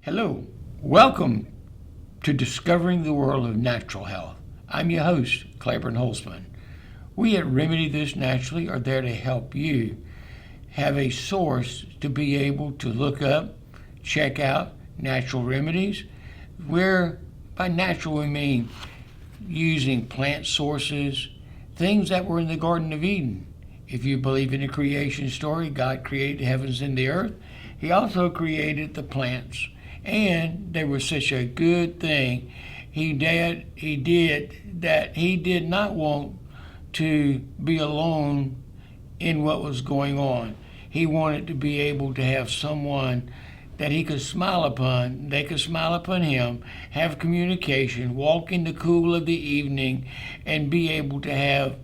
Hello, welcome to Discovering the World of Natural Health. I'm your host, Claiborne Holzman. We at Remedy This Naturally are there to help you have a source to be able to look up, check out natural remedies, where by natural we mean using plant sources, things that were in the Garden of Eden. If you believe in the creation story, God created the heavens and the earth. He also created the plants. And they were such a good thing. He did that he did not want to be alone in what was going on. He wanted to be able to have someone that he could smile upon, they could smile upon him, have communication, walk in the cool of the evening, and be able to have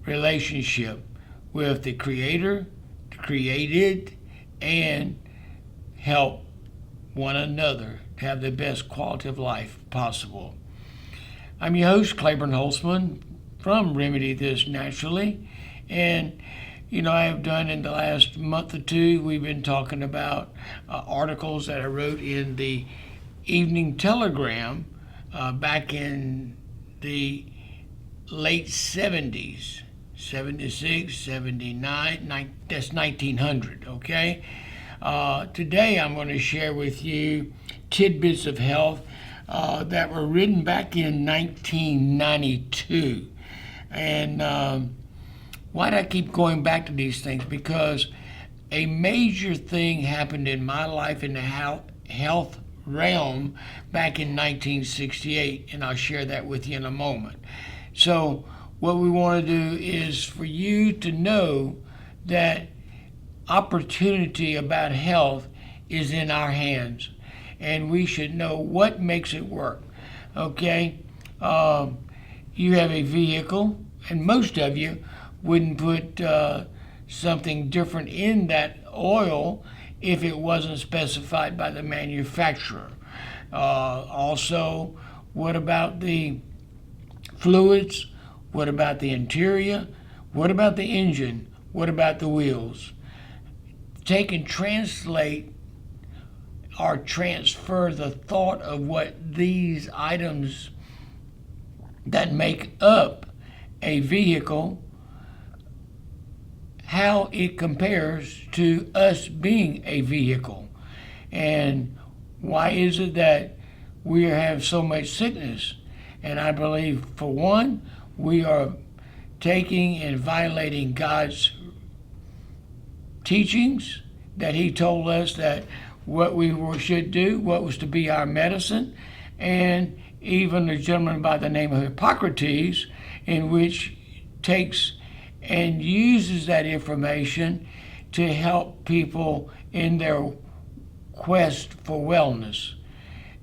relationship with the Creator, the created, and help one another to have the best quality of life possible. I'm your host, Claiborne Holzman from Remedy This Naturally. And, I have done in the last month or two, we've been talking about articles that I wrote in the Evening Telegram back in the late 70s, 76, 79, that's 1900, okay? Today I'm going to share with you tidbits of health that were written back in 1992. And why do I keep going back to these things? Because a major thing happened in my life in the health realm back in 1968, and I'll share that with you in a moment. So what we want to do is for you to know that opportunity about health is in our hands, and we should know what makes it work. Okay, you have a vehicle, and most of you wouldn't put something different in that oil if it wasn't specified by the manufacturer. Also, what about the fluids? What about the interior? What about the engine? What about the wheels? Take and translate or transfer the thought of what these items that make up a vehicle, how it compares to us being a vehicle. And why is it that we have so much sickness? And I believe, for one, we are taking and violating God's teachings, that he told us that what we should do, what was to be our medicine, and even a gentleman by the name of Hippocrates, in which takes and uses that information to help people in their quest for wellness.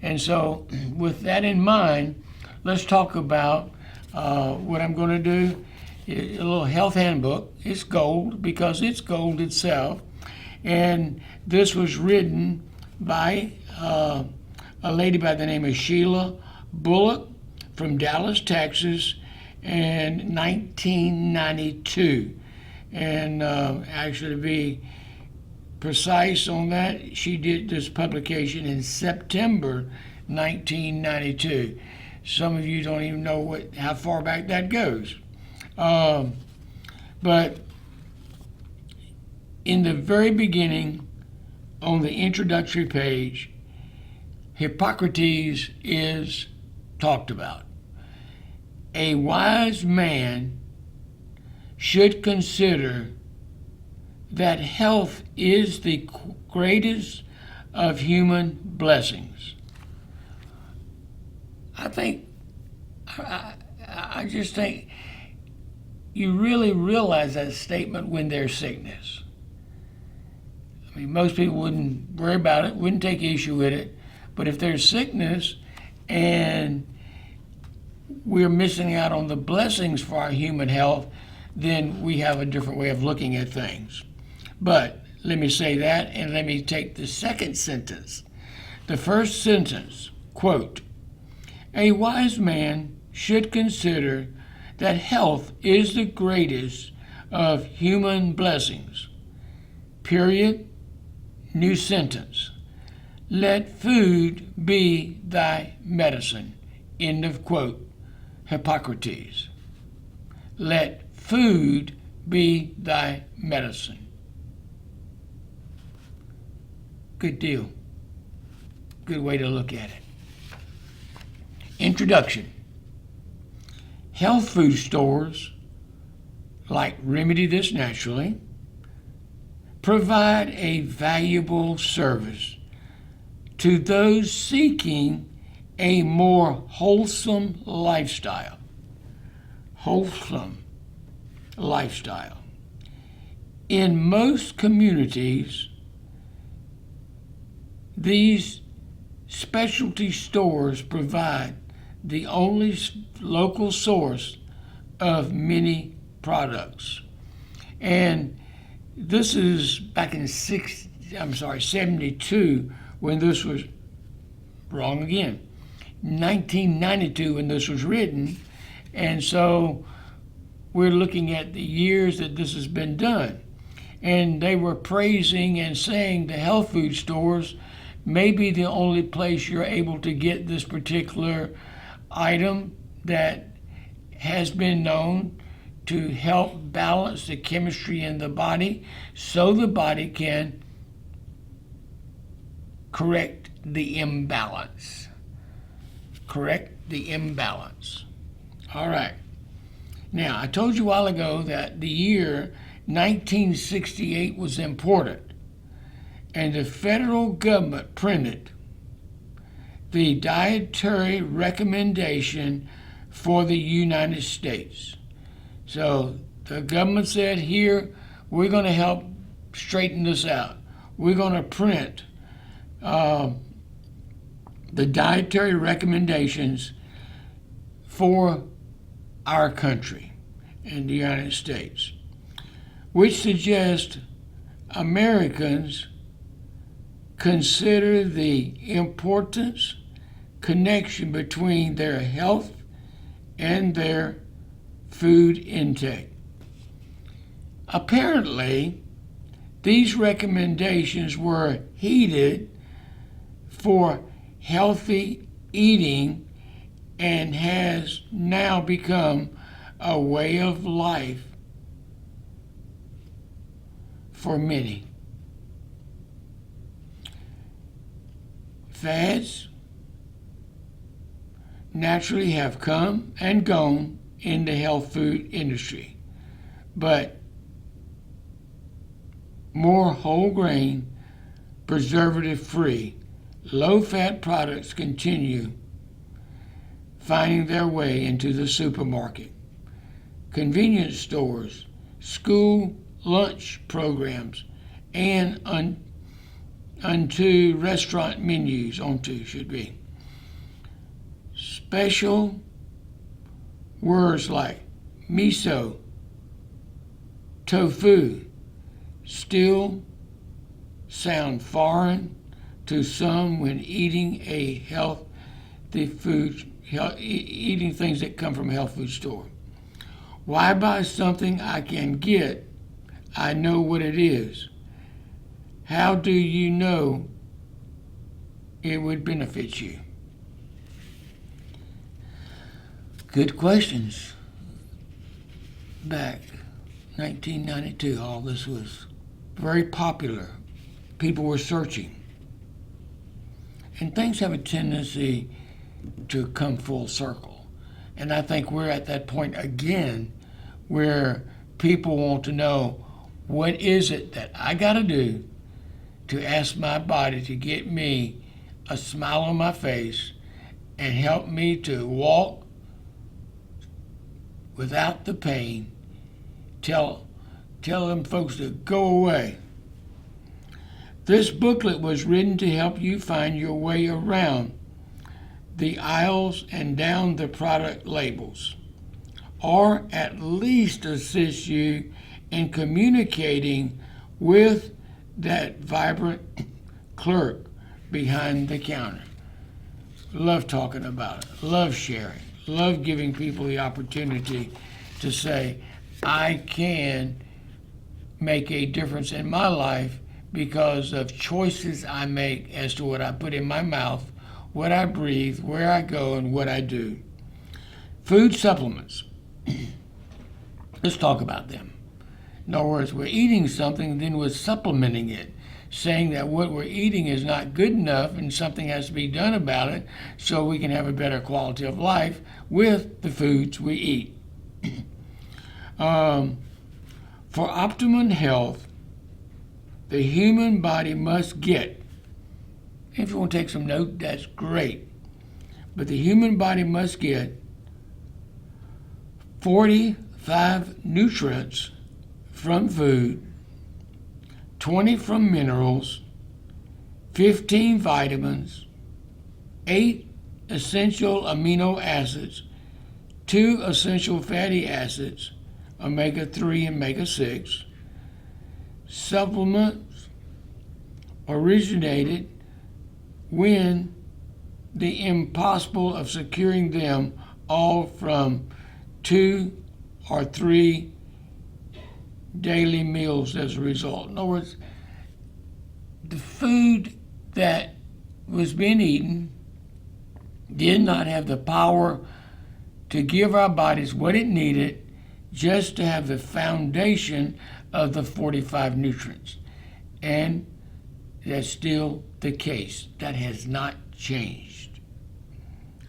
And so with that in mind, let's talk about what I'm going to do. A little health handbook. It's gold because it's gold itself. And this was written by a lady by the name of Sheila Bullock from Dallas, Texas, in 1992. And actually, to be precise on that, she did this publication in September 1992. Some of you don't even know how far back that goes. But in the very beginning, on the introductory page, Hippocrates is talked about. A wise man should consider that health is the greatest of human blessings. I just think you really realize that statement when there's sickness. I mean, most people wouldn't worry about it, wouldn't take issue with it, but if there's sickness and we're missing out on the blessings for our human health, then we have a different way of looking at things. But let me say that, and let me take the second sentence. The first sentence, quote, "A wise man should consider that health is the greatest of human blessings." Period. New sentence. Let food be thy medicine. End of quote. Hippocrates. Let food be thy medicine. Good deal. Good way to look at it. Introduction. Health food stores, like Remedy This Naturally, provide a valuable service to those seeking a more wholesome lifestyle. Wholesome lifestyle. In most communities, these specialty stores provide the only local source of many products. And this is back in 72 when this was, wrong again, 1992 when this was written. And so we're looking at the years that this has been done. And they were praising and saying the health food stores may be the only place you're able to get this particular item that has been known to help balance the chemistry in the body so the body can correct the imbalance. Correct the imbalance. All right. Now, I told you a while ago that the year 1968 was important, and the federal government printed the dietary recommendation for the United States. So the government said, here, we're going to help straighten this out. We're going to print the dietary recommendations for our country in the United States, which suggests Americans consider the importance connection between their health and their food intake. Apparently, these recommendations were heeded for healthy eating and has now become a way of life for many. Fads naturally have come and gone in the health food industry, but more whole grain, preservative-free, low-fat products continue finding their way into the supermarket, convenience stores, school lunch programs, and onto restaurant menus, Special words like miso, tofu still sound foreign to some when eating eating things that come from a health food store. Why buy something I can get? I know what it is. How do you know it would benefit you? Good questions. Back 1992, all this was very popular. People were searching. And things have a tendency to come full circle. And I think we're at that point again where people want to know, what is it that I got to do to ask my body to get me a smile on my face and help me to walk without the pain? Tell them folks to go away. This booklet was written to help you find your way around the aisles and down the product labels, or at least assist you in communicating with that vibrant clerk behind the counter. Love talking about it, love sharing, love giving people the opportunity to say, I can make a difference in my life because of choices I make as to what I put in my mouth, what I breathe, where I go, and what I do. Food supplements. Let's talk about them. In other words, we're eating something, then we're supplementing it, saying that what we're eating is not good enough and something has to be done about it so we can have a better quality of life with the foods we eat. For optimum health, the human body must get, if you want to take some note, that's great, but the human body must get 45 nutrients from food, 20 from minerals, 15 vitamins, 8 essential amino acids, 2 essential fatty acids, omega-3 and omega-6. Supplements originated when the impossible of securing them all from 2 or 3 daily meals as a result. In other words, the food that was being eaten did not have the power to give our bodies what it needed just to have the foundation of the 45 nutrients. And that's still the case. That has not changed.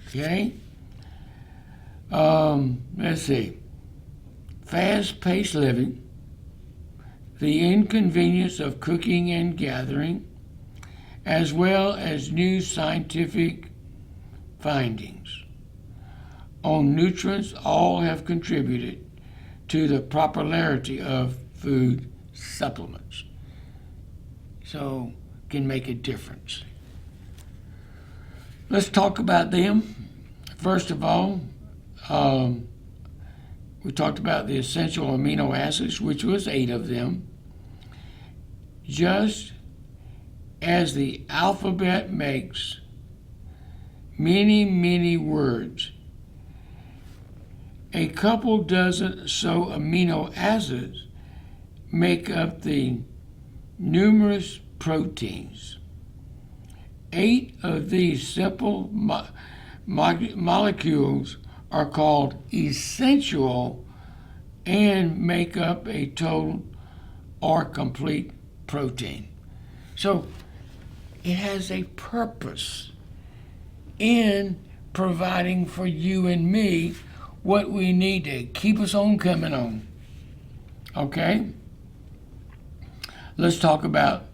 Okay? Let's see. Fast-paced living, the inconvenience of cooking and gathering, as well as new scientific findings on nutrients all have contributed to the popularity of food supplements. So, can make a difference. Let's talk about them. First of all, we talked about the essential amino acids, which was 8 of them. Just as the alphabet makes many, many words, a couple dozen so amino acids make up the numerous proteins. 8 of these simple molecules are called essential and make up a total or complete protein. So it has a purpose in providing for you and me what we need to keep us on coming on. Okay? Let's talk about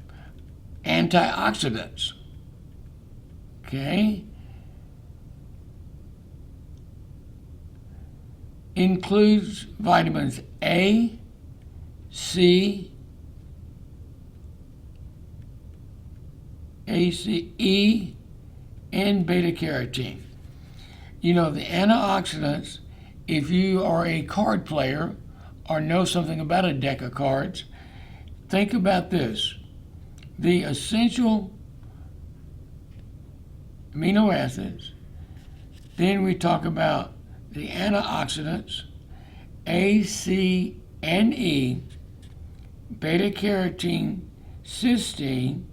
antioxidants. Okay? Includes vitamins A, C, E, and beta carotene. You know, the antioxidants, if you are a card player or know something about a deck of cards, think about this. The essential amino acids, then we talk about the antioxidants, A, C, and E, beta carotene, cysteine,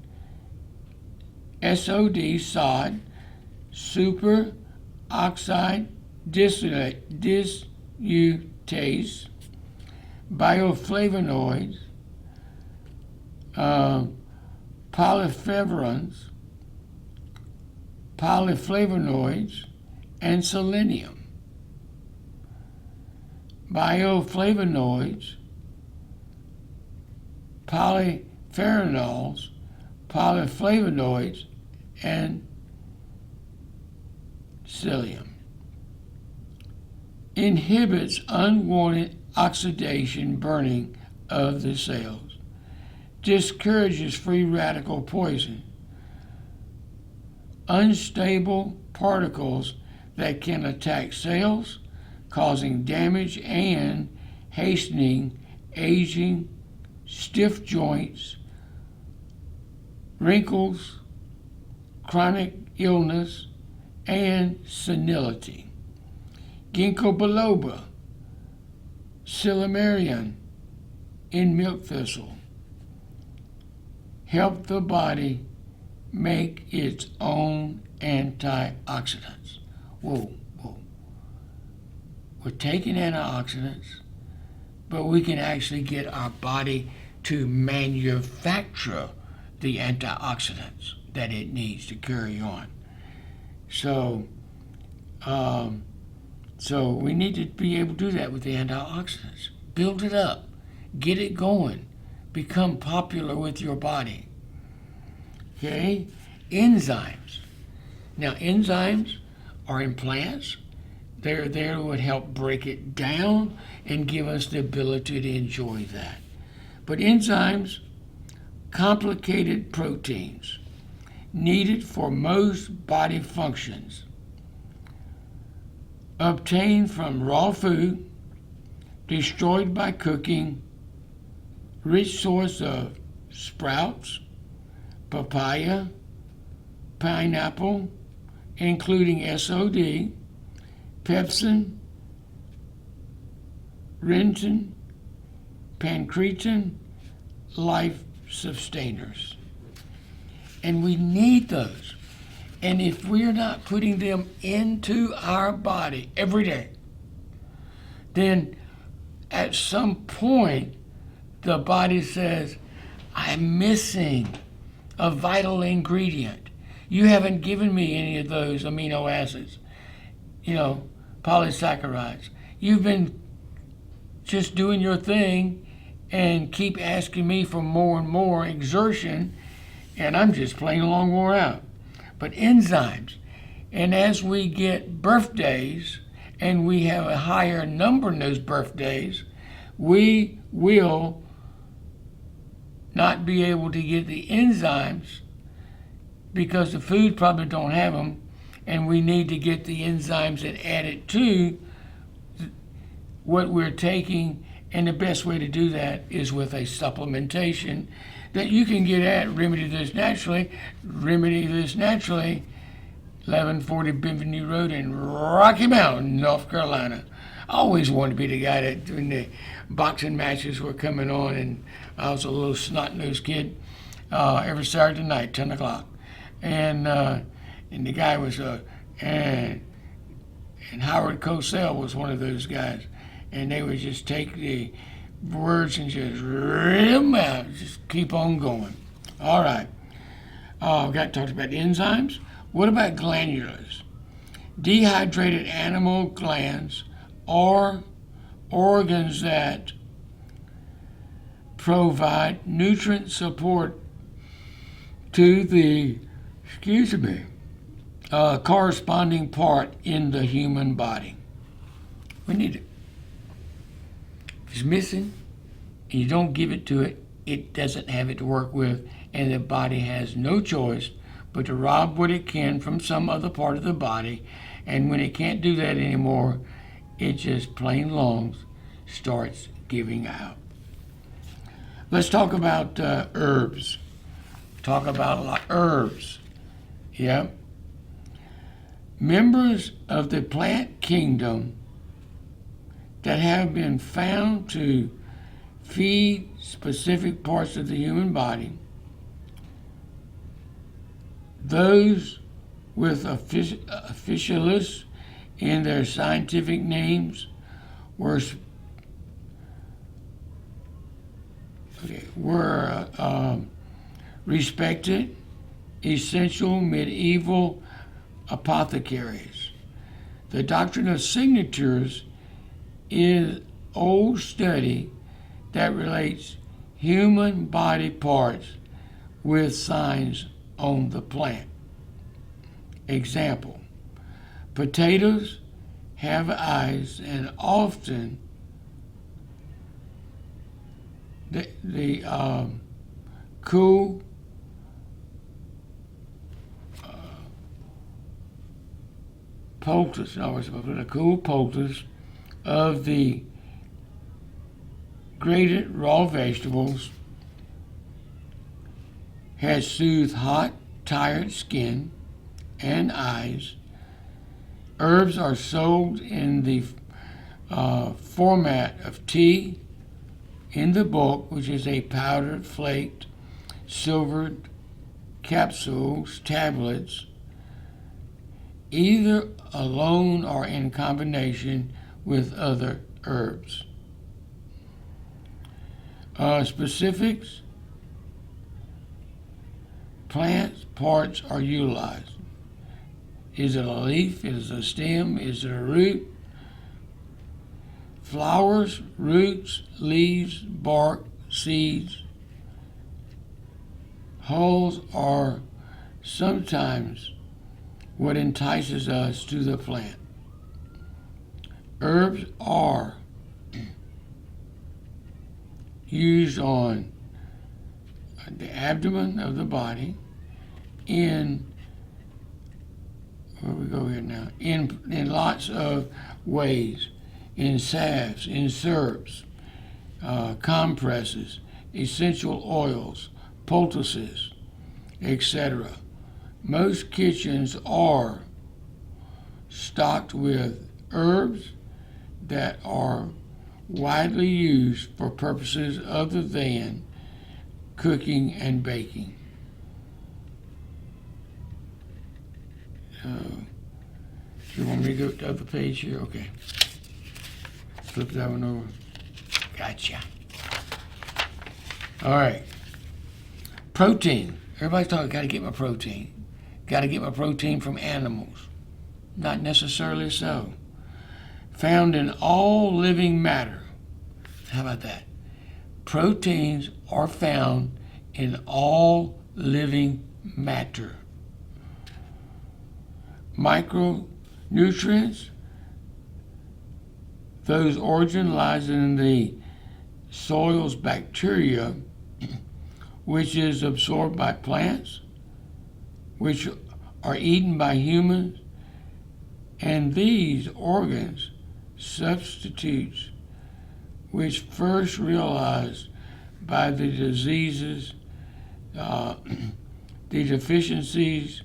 SOD, SOD, super oxide dismutase, bioflavonoids, polyflavonoids, and selenium. Bioflavonoids, polyphenols, polyflavonoids, and psyllium. Inhibits unwanted oxidation burning of the cells. Discourages free radical poison. Unstable particles that can attack cells, causing damage and hastening aging, stiff joints, wrinkles, chronic illness, and senility. Ginkgo biloba, silymarin in milk thistle. help the body make its own antioxidants. Whoa. We're taking antioxidants, but we can actually get our body to manufacture the antioxidants that it needs to carry on. So we need to be able to do that with the antioxidants. Build it up. Get it going. Become popular with your body. Okay? Enzymes. Now, enzymes are in plants. They're there to help break it down and give us the ability to enjoy that. But enzymes, complicated proteins, needed for most body functions, obtained from raw food, destroyed by cooking, rich source of sprouts, papaya, pineapple, including SOD, pepsin, rentin, pancreatin, life sustainers. And we need those. And if we're not putting them into our body every day, then at some point the body says, I'm missing a vital ingredient. You haven't given me any of those amino acids, polysaccharides. You've been just doing your thing and keep asking me for more and more exertion, and I'm just plain along wore out. But enzymes, and as we get birthdays and we have a higher number in those birthdays, we will not be able to get the enzymes because the food probably don't have them, and we need to get the enzymes that add it to what we're taking, and the best way to do that is with a supplementation that you can get at Remedy This Naturally, 1140 Bienvenue Road in Rocky Mountain, North Carolina. I always wanted to be the guy that when the boxing matches were coming on, and I was a little snot-nosed kid, every Saturday night, 10 o'clock. And the guy was, and Howard Cosell was one of those guys. And they would just take the words and just rip them out, just keep on going. All right. We got talked about enzymes. What about glandulars? Dehydrated animal glands are organs that provide nutrient support to the, corresponding part in the human body. We need it. If it's missing and you don't give it to it, it doesn't have it to work with, and the body has no choice but to rob what it can from some other part of the body. And when it can't do that anymore, it just plain long starts giving out. Let's talk about herbs. Talk about herbs. Yep. Members of the plant kingdom that have been found to feed specific parts of the human body. Those with officialists in their scientific names were respected, essential medieval apothecaries. The doctrine of signatures is old study that relates human body parts with signs on the plant. Example, potatoes have eyes, and often the cool poultice, the cool poultice of the grated raw vegetables has soothed hot, tired skin and eyes. Herbs are sold in the format of tea in the bulk, which is a powdered, flaked silvered capsules, tablets, either alone or in combination with other herbs. Specifics: plants parts are utilized. Is it a leaf? Is it a stem? Is it a root? Flowers, roots, leaves, bark, seeds. Hulls are sometimes what entices us to the plant. Herbs are used on the abdomen of the body in, where we go here now, in lots of ways, in salves, in syrups, compresses, essential oils, poultices, etc. Most kitchens are stocked with herbs that are widely used for purposes other than cooking and baking. You want me to go to the other page here? Okay. Flip that one over. Gotcha. All right. Protein. Everybody's talking, got to get my protein. Got to get my protein from animals. Not necessarily so. Found in all living matter. How about that? Proteins are found in all living matter. Micronutrients, those origin lies in the soil's bacteria, which is absorbed by plants, which are eaten by humans, and these organs substitutes which first realized by the diseases, the deficiencies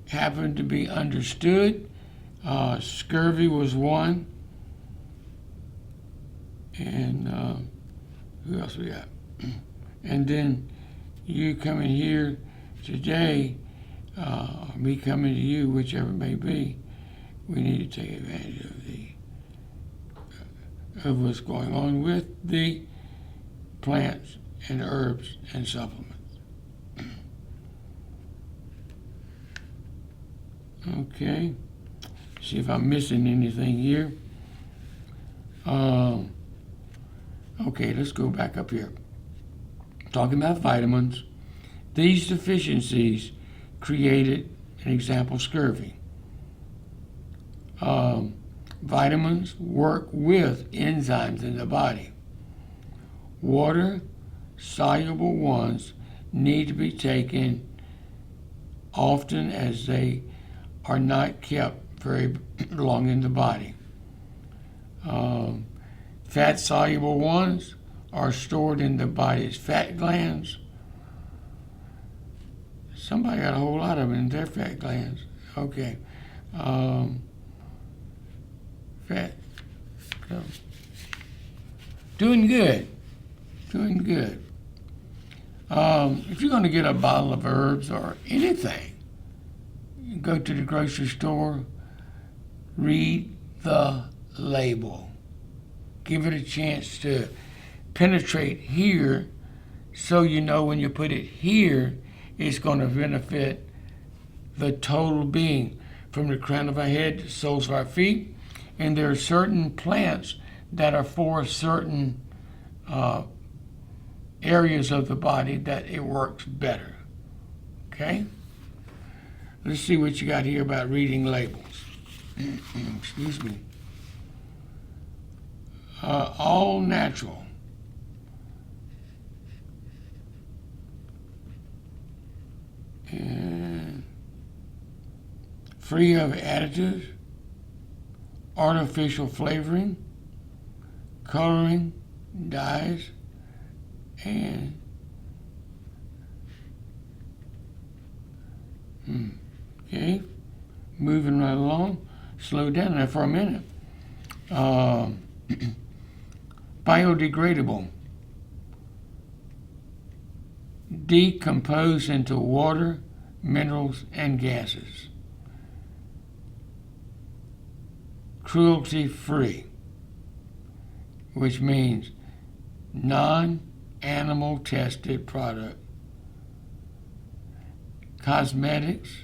happened to be understood. Scurvy was one. And who else we got? And then you coming here today, me coming to you, whichever it may be, we need to take advantage of what's going on with the plants and herbs and supplements. Okay, see if I'm missing anything here. Okay, let's go back up here. Talking about vitamins, these deficiencies created an example, scurvy. Vitamins work with enzymes in the body. Water soluble ones need to be taken often as they are not kept very long in the body. Fat soluble ones are stored in the body's fat glands. Somebody got a whole lot of them in their fat glands. Okay. Fat. So, doing good. Doing good. If you're going to get a bottle of herbs or anything, you go to the grocery store, read the label. Give it a chance to penetrate here so you know when you put it here, it's going to benefit the total being from the crown of our head to the soles of our feet. And there are certain plants that are for certain areas of the body that it works better. Okay? Let's see what you got here about reading labels. Excuse me. All natural. And free of additives, artificial flavoring, coloring, dyes, and okay, moving right along. Slow down there for a minute. Biodegradable. decompose into water, minerals, and gases. Cruelty-free, which means non-animal tested product. Cosmetics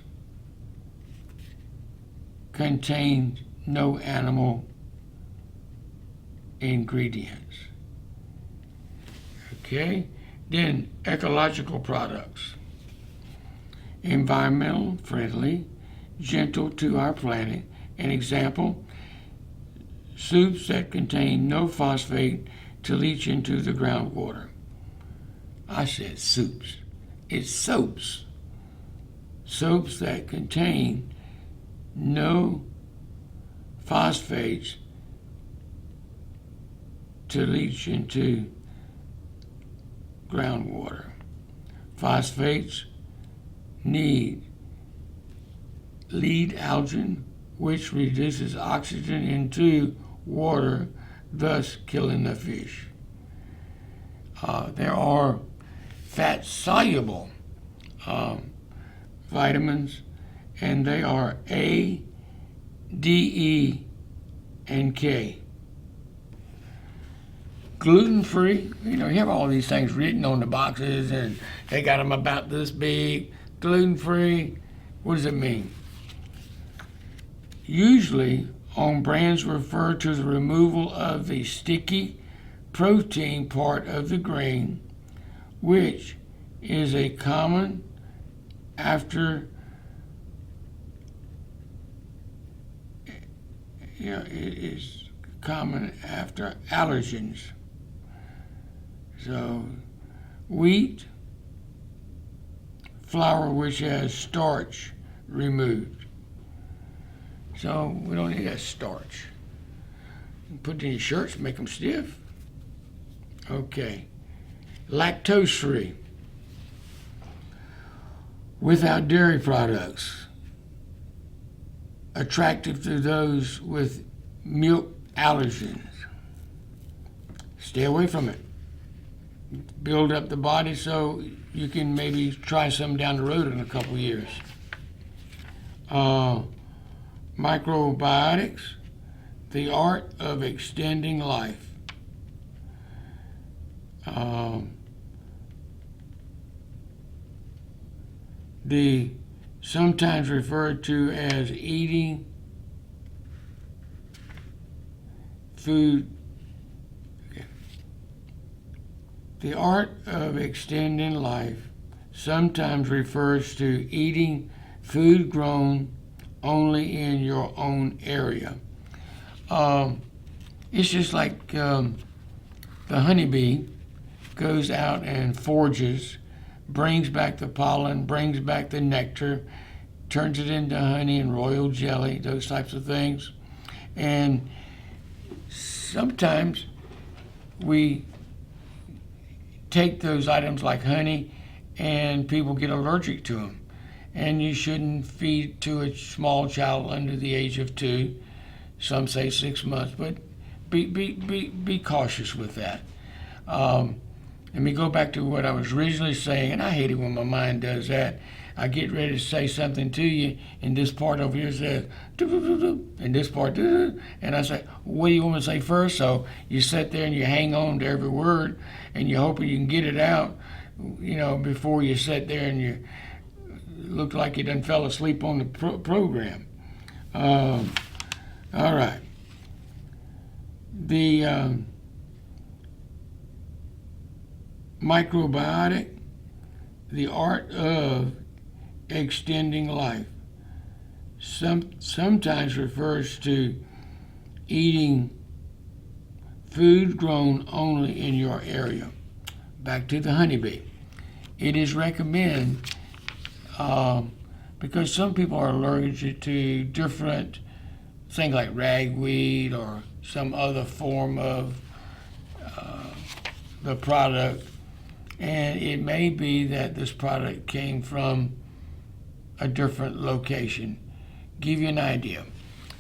contains no animal ingredients. Okay, then ecological products. Environmental friendly, gentle to our planet. An example, soups that contain no phosphate to leach into the groundwater. I said soups. It's soaps. Soaps that contain no phosphates to leach into groundwater. Phosphates lead algae, which reduces oxygen into water, thus killing the fish. There are fat-soluble vitamins, and they are A, D, E, and K. Gluten-free, you have all these things written on the boxes, and they got them about this big. Gluten-free, what does it mean? Usually, on brands refer to the removal of the sticky protein part of the grain, which is a common after allergens. So, wheat, flour which has starch removed. So we don't need that starch. Put it in your shirts, make them stiff. Okay. Lactose free. Without dairy products. Attractive to those with milk allergens. Stay away from it. Build up the body so you can maybe try some down the road in a couple of years. Microbiotics, the art of extending life. The sometimes referred to as eating food. Okay. The art of extending life sometimes refers to eating food grown only in your own area. It's just like the honeybee goes out and forages, brings back the pollen, brings back the nectar, turns it into honey and royal jelly, those types of things. And sometimes we take those items like honey and people get allergic to them. And you shouldn't feed to a small child under the age of 2. Some say 6 months, but be cautious with that. Let me go back to what I was originally saying, and I hate it when my mind does that. I get ready to say something to you, and this part over here says, and this part, and I say, what do you want me to say first? So you sit there and you hang on to every word, and you hope you can get it out, before you sit there and you look like you done fell asleep on the program. All right. The microbiotic, the art of extending life, sometimes refers to eating food grown only in your area. Back to the honeybee. It is recommended because some people are allergic to different things like ragweed or some other form of the product, and it may be that this product came from a different location. Give you an idea.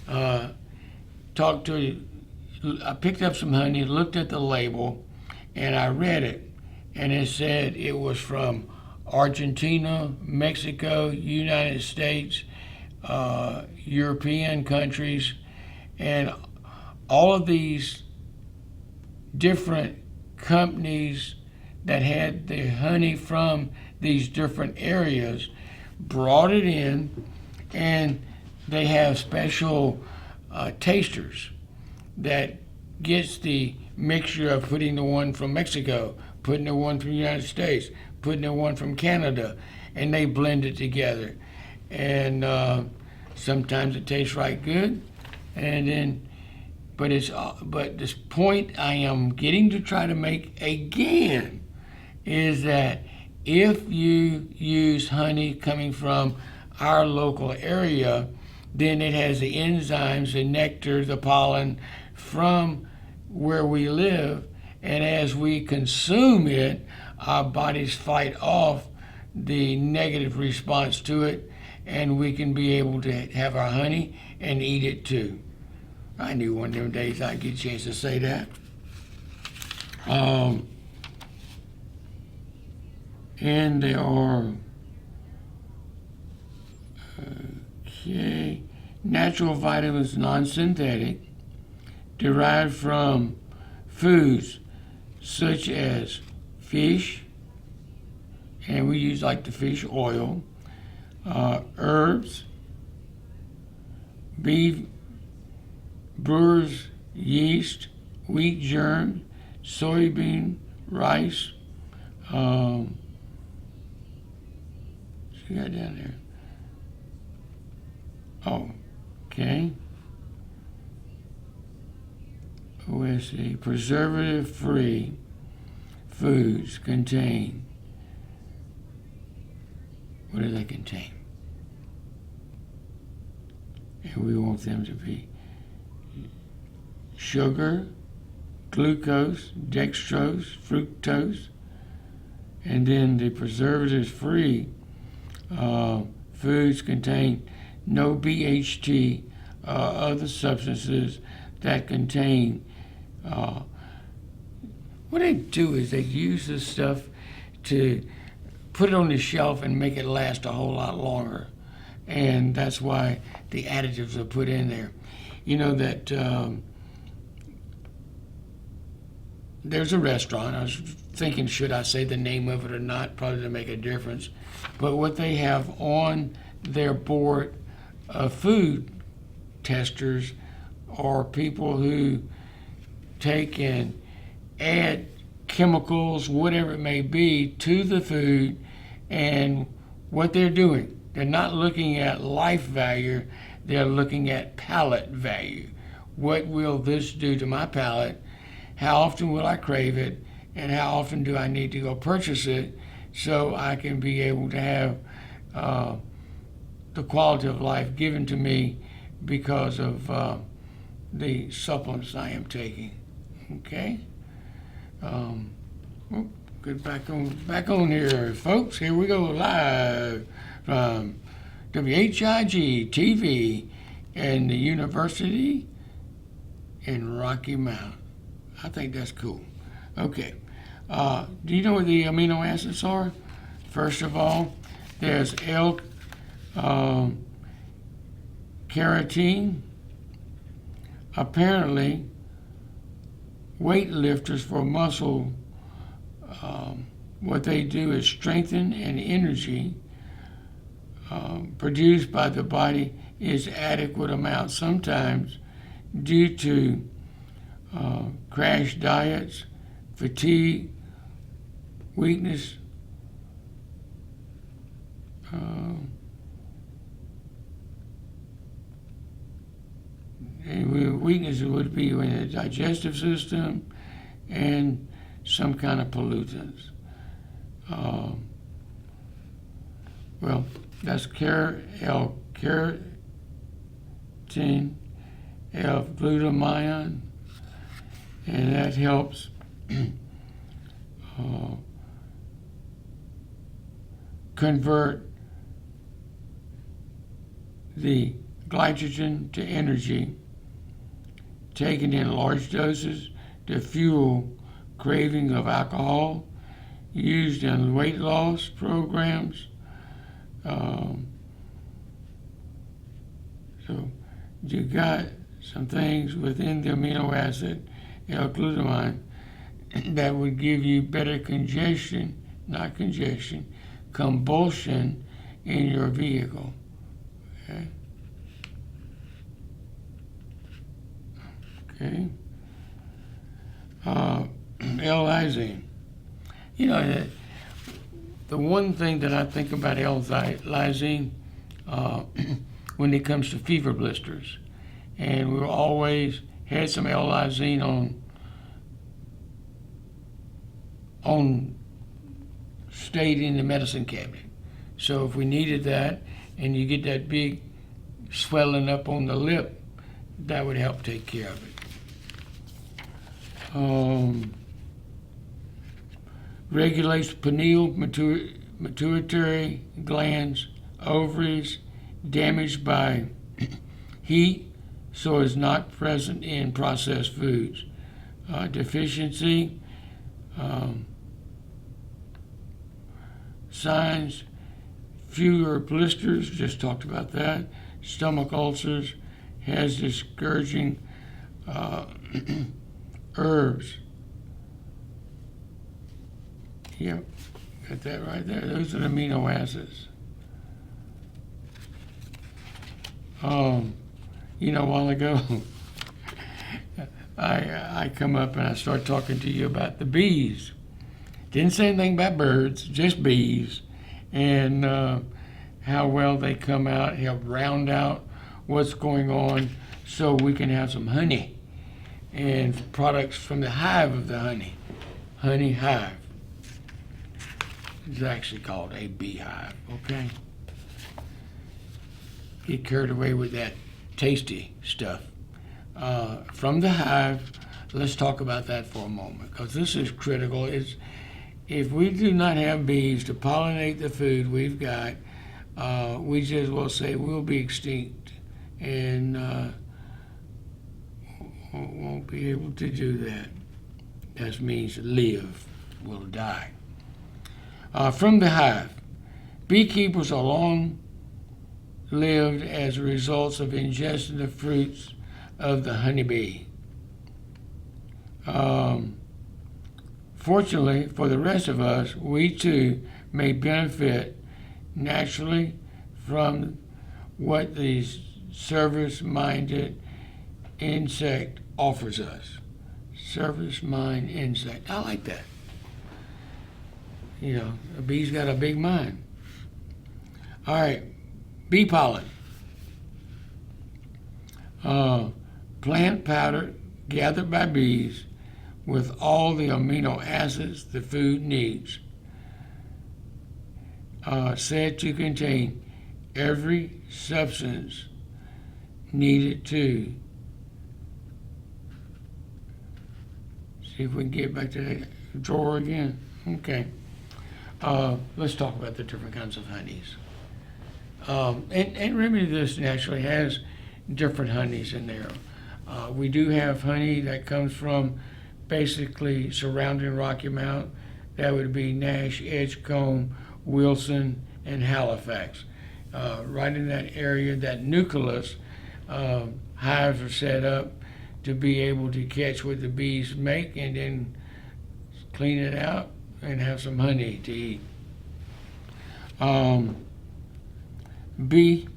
I picked up some honey, looked at the label, and I read it, and it said it was from Argentina, Mexico, United States, European countries, and all of these different companies that had the honey from these different areas brought it in, and they have special tasters that gets the mixture of putting the one from Mexico, putting the one from the United States, putting the one from Canada, and they blend it together. And sometimes it tastes right good, and then, but this point I am getting to try to make again is that if you use honey coming from our local area, then it has the enzymes, the nectar, the pollen from where we live, and as we consume it, our bodies fight off the negative response to it, and we can be able to have our honey and eat it too. I knew one of them days I'd get a chance to say that. And there are natural vitamins, non-synthetic, derived from foods such as fish, and we use like the fish oil, herbs, beef, brewer's yeast, wheat germ, soybean, rice. What you got down there? Oh, okay. Let's see. Preservative-free foods contain. What do they contain? And we want them to be sugar, glucose, dextrose, fructose, and then the preservatives-free foods contain no BHT, other substances that contain. What they do is they use this stuff to put it on the shelf and make it last a whole lot longer, and that's why the additives are put in there. You know that there's a restaurant. I was thinking, should I say the name of it or not? Probably doesn't make a difference. But what they have on their board of food testers are people who take and add chemicals, whatever it may be, to the food, and what they're doing. They're not looking at life value, they're looking at palate value. What will this do to my palate? How often will I crave it? And how often do I need to go purchase it so I can be able to have the quality of life given to me because of the supplements I am taking? Okay. Get back on here, folks. Here we go, live from WHIG TV and the University in Rocky Mount. I think that's cool. Okay. Do you know what the amino acids are? First of all, there's L-carnitine. Apparently, weightlifters for muscle, what they do is strengthen, and energy produced by the body is adequate amount, sometimes due to crash diets, fatigue, weakness, and weakness would be in the digestive system and some kind of pollutants. Well, that's L-carnitine, L-glutamine, and that helps convert the glycogen to energy, taken in large doses to fuel craving of alcohol, used in weight loss programs. Um, so you got some things within the amino acid L-glutamine that would give you better combustion in your vehicle. Okay. Okay. L-lysine. You know, the one thing that I think about L-lysine when it comes to fever blisters, and we always had some L-lysine on stayed in the medicine cabinet. So if we needed that, and you get that big swelling up on the lip, that would help take care of it. Regulates pineal pituitary glands, ovaries damaged by heat, so is not present in processed foods. Deficiency, signs, fewer blisters, just talked about that. Stomach ulcers, has discouraging herbs. Yep, got that right there. Those are the amino acids. You know, a while ago, I come up and I start talking to you about the bees. Didn't say anything about birds, just bees, and how well they come out, help round out what's going on so we can have some honey and products from the hive of the honey hive. It's actually called a beehive, okay? Get carried away with that tasty stuff. From the hive, let's talk about that for a moment, because this is critical. If we do not have bees to pollinate the food we've got, we just will say we'll be extinct and won't be able to do that. That means live, will die. From the hive, beekeepers are long-lived as a result of ingesting the fruits of the honeybee. Fortunately for the rest of us, we too may benefit naturally from what the service-minded insect offers us. Service-minded insect. I like that. You know, a bee's got a big mind. All right, bee pollen. Plant powder gathered by bees with all the amino acids the food needs. Said to contain every substance needed to. See if we can get back to that drawer again. Okay. Let's talk about the different kinds of honeys. And Remedy This naturally has different honeys in there. We do have honey that comes from basically surrounding Rocky Mount. That would be Nash, Edgecombe, Wilson, and Halifax. Right in that area, that nucleus, hives are set up to be able to catch what the bees make and then clean it out and have some honey to eat. The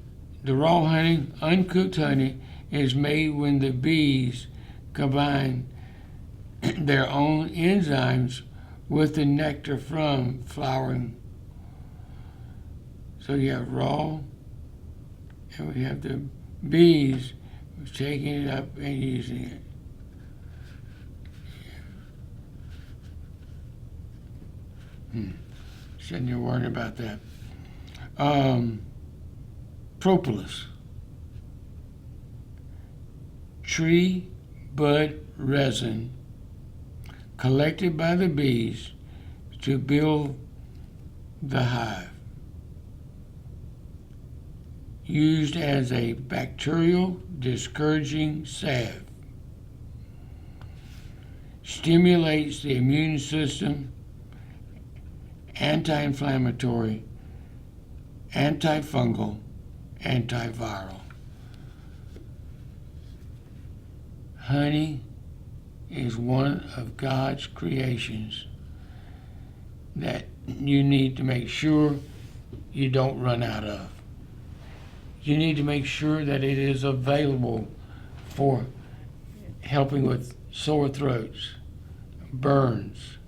raw honey, uncooked honey, is made when the bees combine their own enzymes with the nectar from flowering. So you have raw, and we have the bees taking it up and using it. Sitting there worrying about that. Propolis. Tree bud resin collected by the bees to build the hive. Used as a bacterial discouraging salve. Stimulates the immune system anti-inflammatory, antifungal, antiviral. Honey is one of God's creations that you need to make sure you don't run out of. You need to make sure that it is available for helping with sore throats, burns,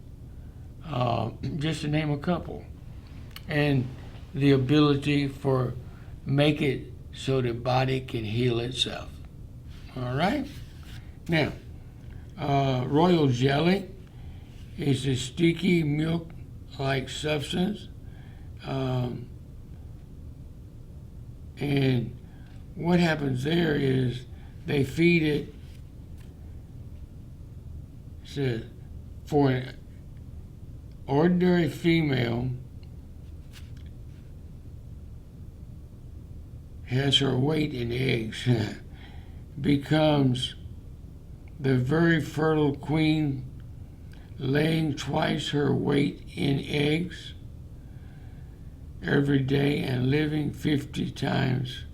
just to name a couple. And the ability for make it so the body can heal itself. All right? Now, royal jelly is a sticky milk-like substance. And what happens there is they feed it, says, for an ordinary female has her weight in eggs, becomes the very fertile queen, laying twice her weight in eggs every day and living 50 times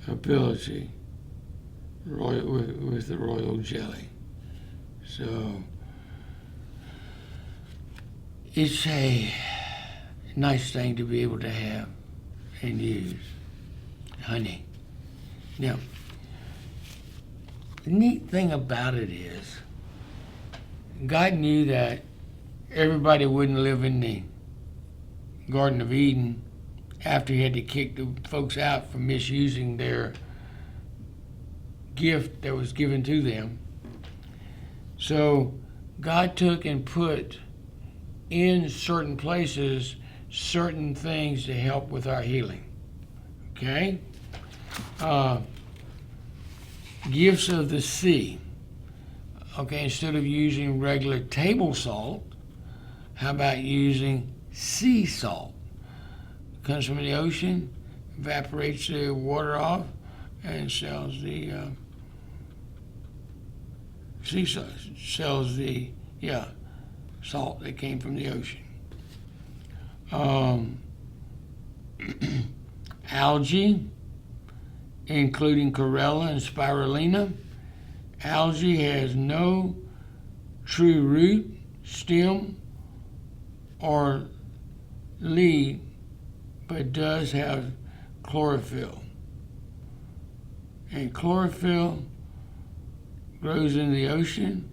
ability with the royal jelly. So it's a nice thing to be able to have and use. Honey. Now, the neat thing about it is God knew that everybody wouldn't live in the Garden of Eden after he had to kick the folks out for misusing their gift that was given to them. So God took and put in certain places certain things to help with our healing. Okay? Gifts of the sea. Okay, instead of using regular table salt, how about using sea salt? It comes from the ocean, evaporates the water off, and sells the sea salt. Sells the salt that came from the ocean. Algae, including chlorella and spirulina. Algae has no true root, stem, or leaf, but does have chlorophyll. And chlorophyll grows in the ocean.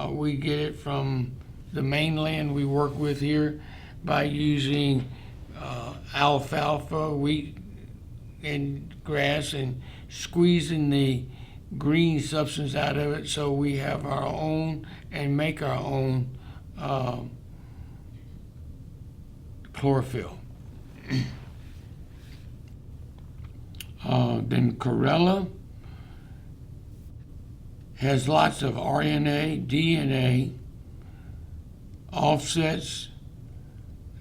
We get it from the mainland we work with here by using alfalfa, wheat, and grass and squeezing the green substance out of it so we have our own and make our own chlorophyll. Then chlorella has lots of RNA, DNA, offsets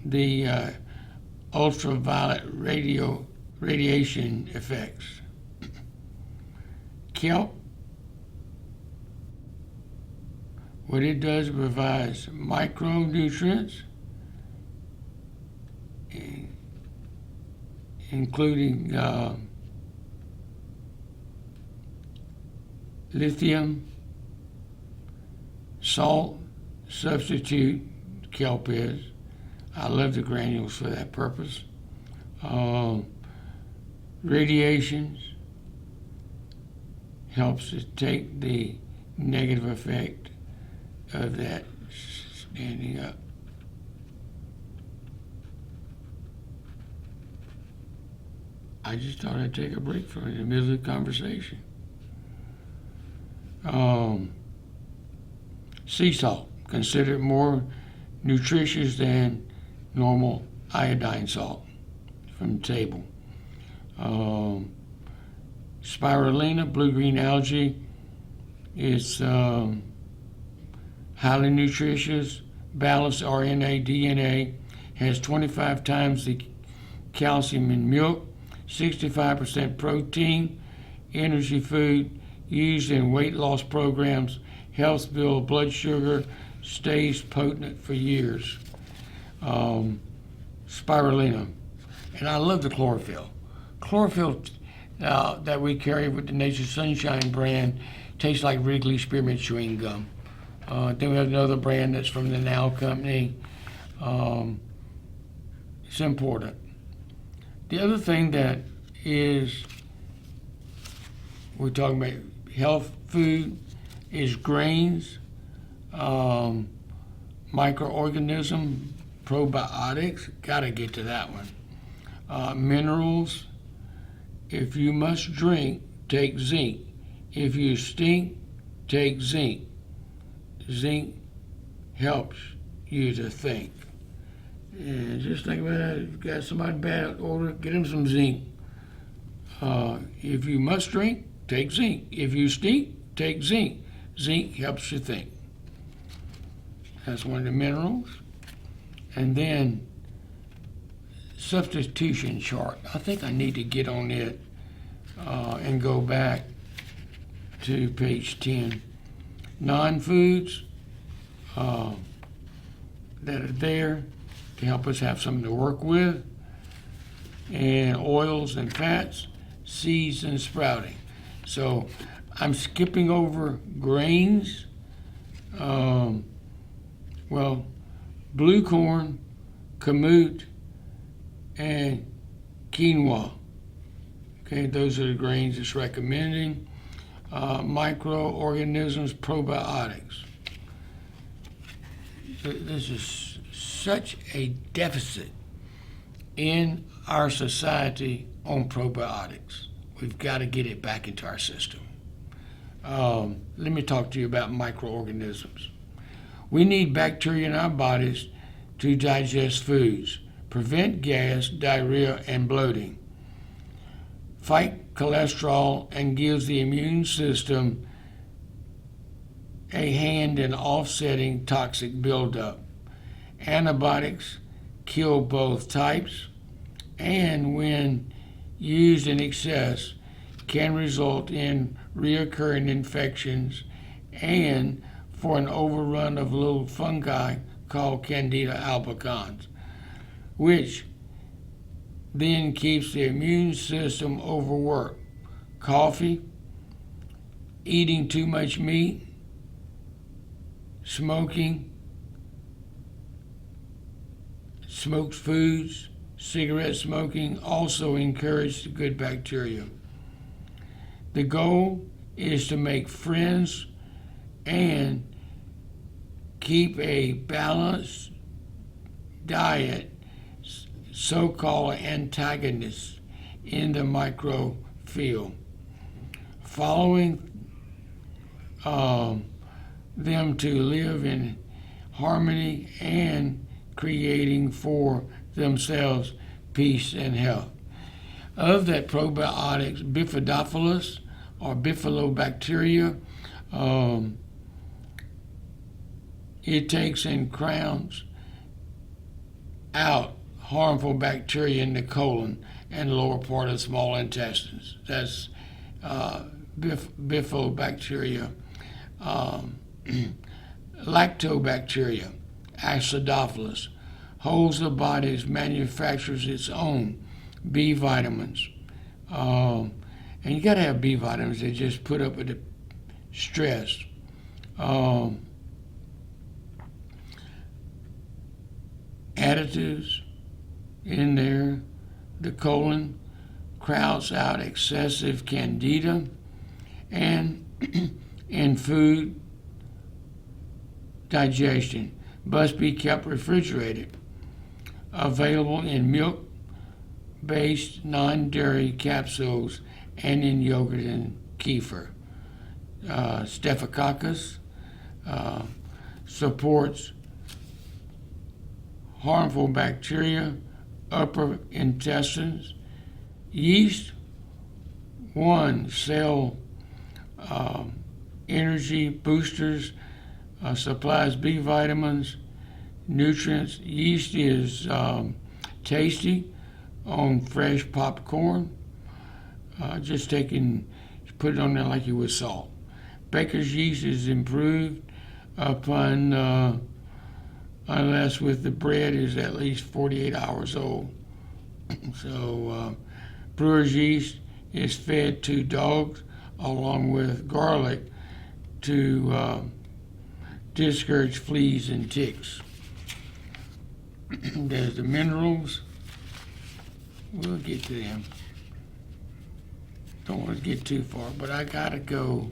the ultraviolet radiation effects. Kelp, what it does, it provides micronutrients, including lithium, salt substitute, kelp is. I love the granules for that purpose. Radiations helps to take the negative effect of that standing up. I just thought I'd take a break from it in the middle of the conversation. Sea salt, considered more nutritious than normal iodine salt from the table. Spirulina, blue-green algae, is highly nutritious, balanced RNA, DNA, has 25 times the calcium in milk, 65% protein, energy food, used in weight loss programs, helps build blood sugar, stays potent for years. spirulina. And I love the chlorophyll. Chlorophyll that we carry with the Nature's Sunshine brand tastes like Wrigley Spearmint chewing gum. Then we have another brand that's from the Now Company. It's important. The other thing that is, we're talking about health food, is grains, microorganism, probiotics, gotta get to that one. Minerals, if you must drink, take zinc. If you stink, take zinc. Zinc helps you to think. And just think about it, if you've got somebody bad odor, get them some zinc. If you must drink, take zinc. If you stink, take zinc. Zinc helps you think. That's one of the minerals. And then substitution chart. I think I need to get on it and go back to page 10. Non-foods that are there to help us have something to work with, and oils and fats, seeds and sprouting. So I'm skipping over grains. Blue corn, kamut, and quinoa. Okay, those are the grains it's recommending. Microorganisms, probiotics. This is such a deficit in our society on probiotics. We've got to get it back into our system. Let me talk to you about microorganisms. We need bacteria in our bodies to digest foods, prevent gas, diarrhea, and bloating, fight cholesterol, and gives the immune system a hand in offsetting toxic buildup. Antibiotics kill both types, and when used in excess, can result in recurring infections and for an overrun of little fungi called Candida albicans, which then keeps the immune system overworked. Coffee, eating too much meat, smoking, smoked foods, cigarette smoking also encourage the good bacteria. The goal is to make friends and keep a balanced diet, so-called antagonists in the microfield, following them to live in harmony and creating for themselves peace and health. Of that probiotics, Bifidobacillus or Bifidobacteria, it takes and crowns out harmful bacteria in the colon and lower part of the small intestines. That's Bifidobacteria. Lactobacteria, Acidophilus, holds the body, manufactures its own B vitamins. And you got to have B vitamins. They just put up with the stress. Additives in there. The colon crowds out excessive candida, and in food digestion must be kept refrigerated. Available in milk-based non-dairy capsules and in yogurt and kefir. Staphylococcus supports harmful bacteria, upper intestines. Yeast, one cell energy boosters, supplies B vitamins, nutrients. Yeast is tasty on fresh popcorn. Just put it on there like you would salt. Baker's yeast is improved upon unless with the bread is at least 48 hours old. So brewer's yeast is fed to dogs along with garlic to discourage fleas and ticks. There's the minerals. We'll get to them. Don't want to get too far, but I gotta go.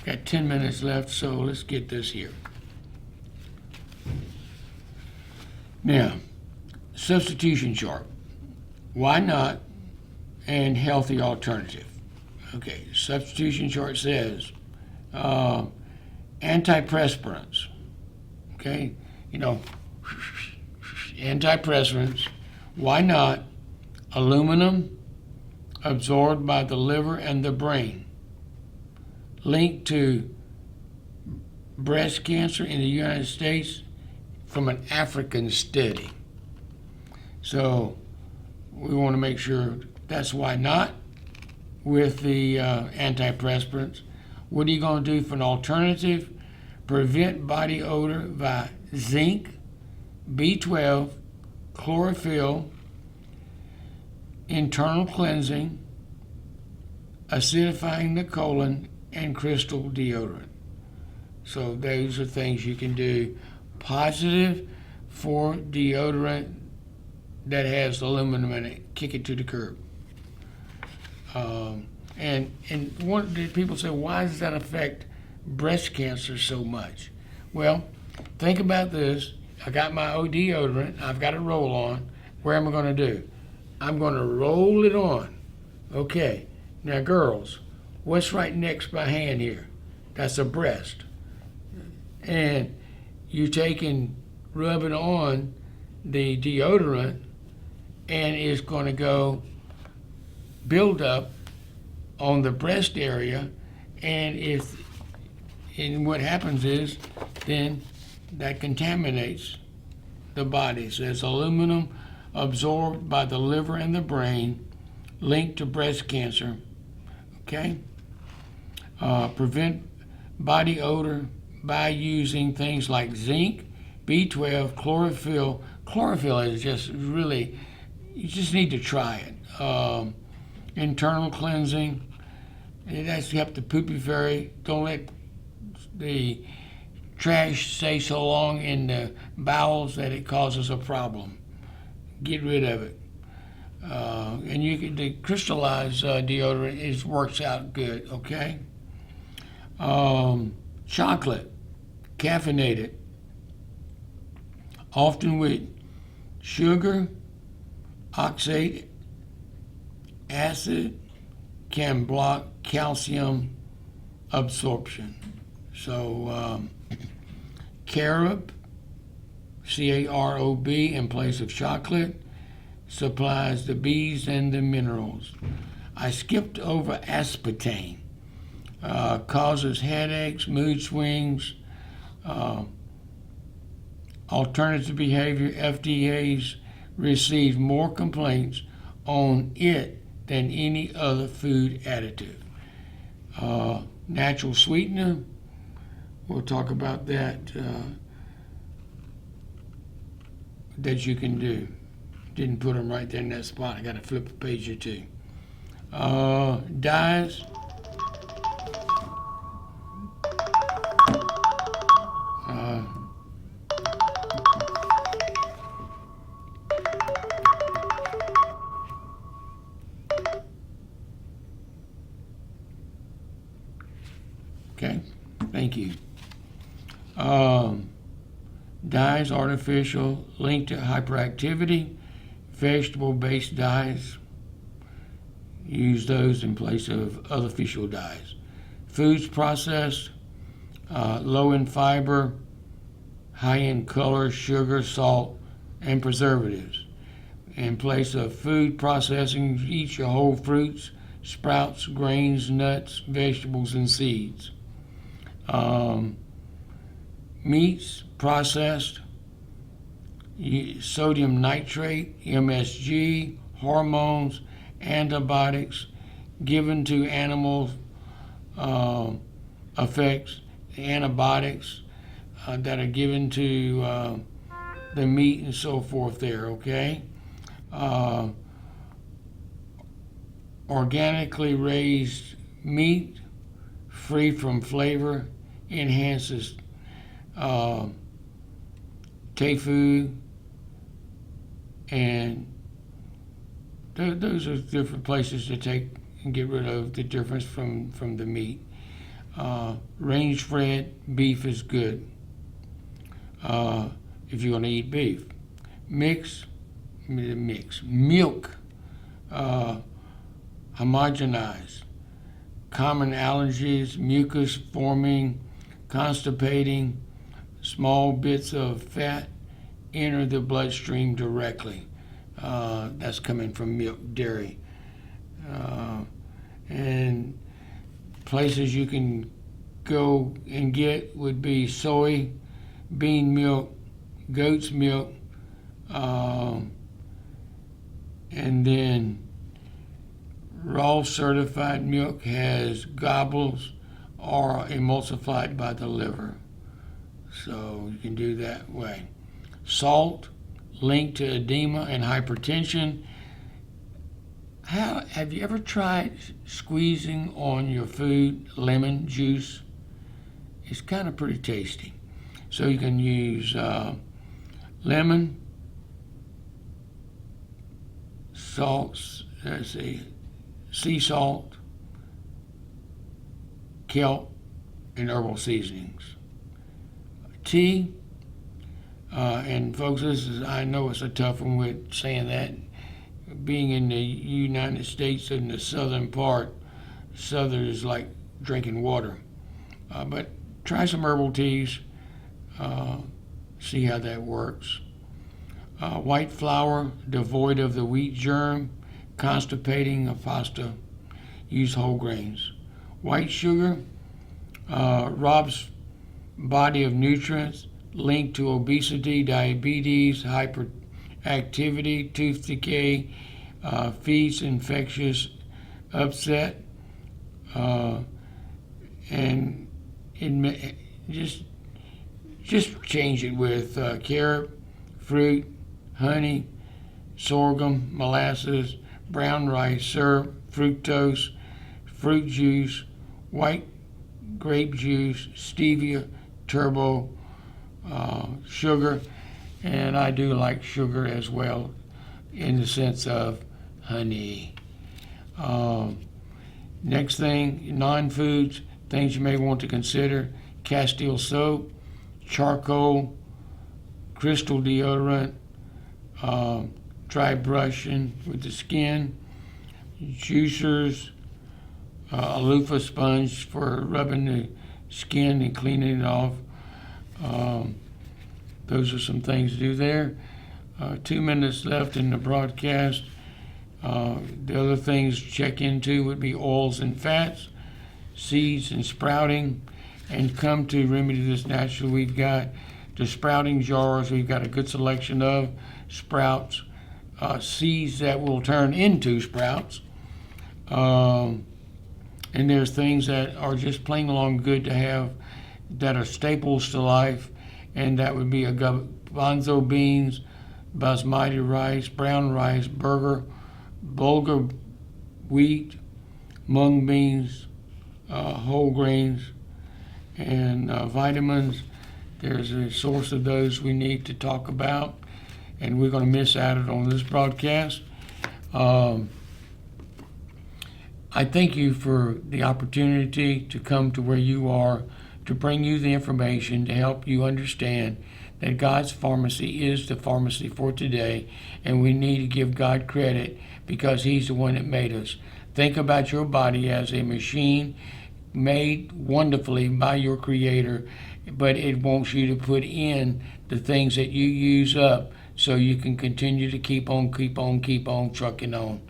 Got 10 minutes left, so let's get this here. Now, substitution chart. Why not? And healthy alternative. Okay, substitution chart says antiperspirants. Okay, antiperspirants. Why not? Aluminum, absorbed by the liver and the brain. Linked to breast cancer in the United States from an African study. So we want to make sure that's why not with the antiperspirants. What are you going to do for an alternative? Prevent body odor by zinc, B12, chlorophyll, internal cleansing, acidifying the colon, and crystal deodorant. So those are things you can do. Positive for deodorant that has aluminum in it. Kick it to the curb. And what did people say? Why does that affect breast cancer so much? Well, think about this. I got my deodorant. I've got a roll on. Where am I going to do? I'm going to roll it on. Okay. Now, girls, what's right next by hand here? That's a breast. And you take and rub it on the deodorant, and it's going to go build up on the breast area, and what happens is then that contaminates the body. So it's aluminum absorbed by the liver and the brain, linked to breast cancer. Okay? Prevent body odor by using things like zinc, B12, chlorophyll. Chlorophyll is just really, you just need to try it. Internal cleansing. It has helped the poopy fairy. Don't let the trash stay so long in the bowels that it causes a problem. Get rid of it. And the crystallized deodorant works out good, okay? Chocolate, caffeinated, often with sugar, oxate, acid, can block calcium absorption. So carob, C-A-R-O-B, in place of chocolate, supplies the B's and the minerals. I skipped over aspartame. Causes headaches, mood swings, alternative behavior. FDA's received more complaints on it than any other food additive. Natural sweetener, we'll talk about that, that you can do. Didn't put them right there in that spot. I got to flip a page or two. Dyes. Okay, thank you. Dyes, artificial, linked to hyperactivity, vegetable-based dyes. Use those in place of artificial dyes. Foods processed, low in fiber, high in color, sugar, salt, and preservatives. In place of food processing, eat your whole fruits, sprouts, grains, nuts, vegetables, and seeds. Meats, processed, sodium nitrate, MSG, hormones, antibiotics given to animals affects antibiotics, that are given to the meat and so forth there, okay? Organically raised meat, free from flavor, enhances tofu, and those are different places to take and get rid of the difference from the meat. Range-fed beef is good if you're going to eat beef. Milk, homogenized, common allergies, mucus forming, constipating, small bits of fat enter the bloodstream directly. That's coming from milk, dairy. And places you can go and get would be soy, bean milk, goat's milk, and then raw certified milk has gobbles or emulsified by the liver. So you can do that way. Salt, linked to edema and hypertension. Have you ever tried squeezing on your food lemon juice? It's kind of pretty tasty. So you can use lemon, salts, sea salt, kelp, and herbal seasonings. Tea, and folks, I know it's a tough one with saying that. Being in the United States in the southern part, southern is like drinking water. But try some herbal teas, see how that works. White flour, devoid of the wheat germ, constipating, aphosta, use whole grains. White sugar robs body of nutrients, linked to obesity, diabetes, hyperactivity, tooth decay, feeds infectious upset, and just change it with carrot, fruit, honey, sorghum, molasses, brown rice, syrup, fructose, fruit juice, white grape juice, stevia, turbo, sugar, and I do like sugar as well in the sense of honey. Next thing, non-foods, things you may want to consider: Castile soap, charcoal, crystal deodorant, dry brushing with the skin, juicers, a loofah sponge for rubbing the skin and cleaning it off. Those are some things to do there. 2 minutes left in the broadcast. The other things to check into would be oils and fats, seeds and sprouting, and come to Remedy This Natural. We've got the sprouting jars. We've got a good selection of sprouts, seeds that will turn into sprouts. And there's things that are just plain along good to have that are staples to life, and that would be a garbanzo beans, basmati rice, brown rice, bulgur wheat, mung beans, whole grains, and vitamins. There's a source of those we need to talk about, and we're going to miss out on this broadcast. I thank you for the opportunity to come to where you are, to bring you the information to help you understand that God's pharmacy is the pharmacy for today, and we need to give God credit because He's the one that made us. Think about your body as a machine made wonderfully by your Creator, but it wants you to put in the things that you use up so you can continue to keep on trucking on.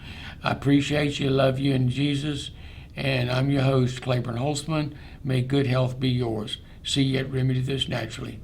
I appreciate you, love you in Jesus, and I'm your host, Claiborne Holtzman. May good health be yours. See you at Remedy This Naturally.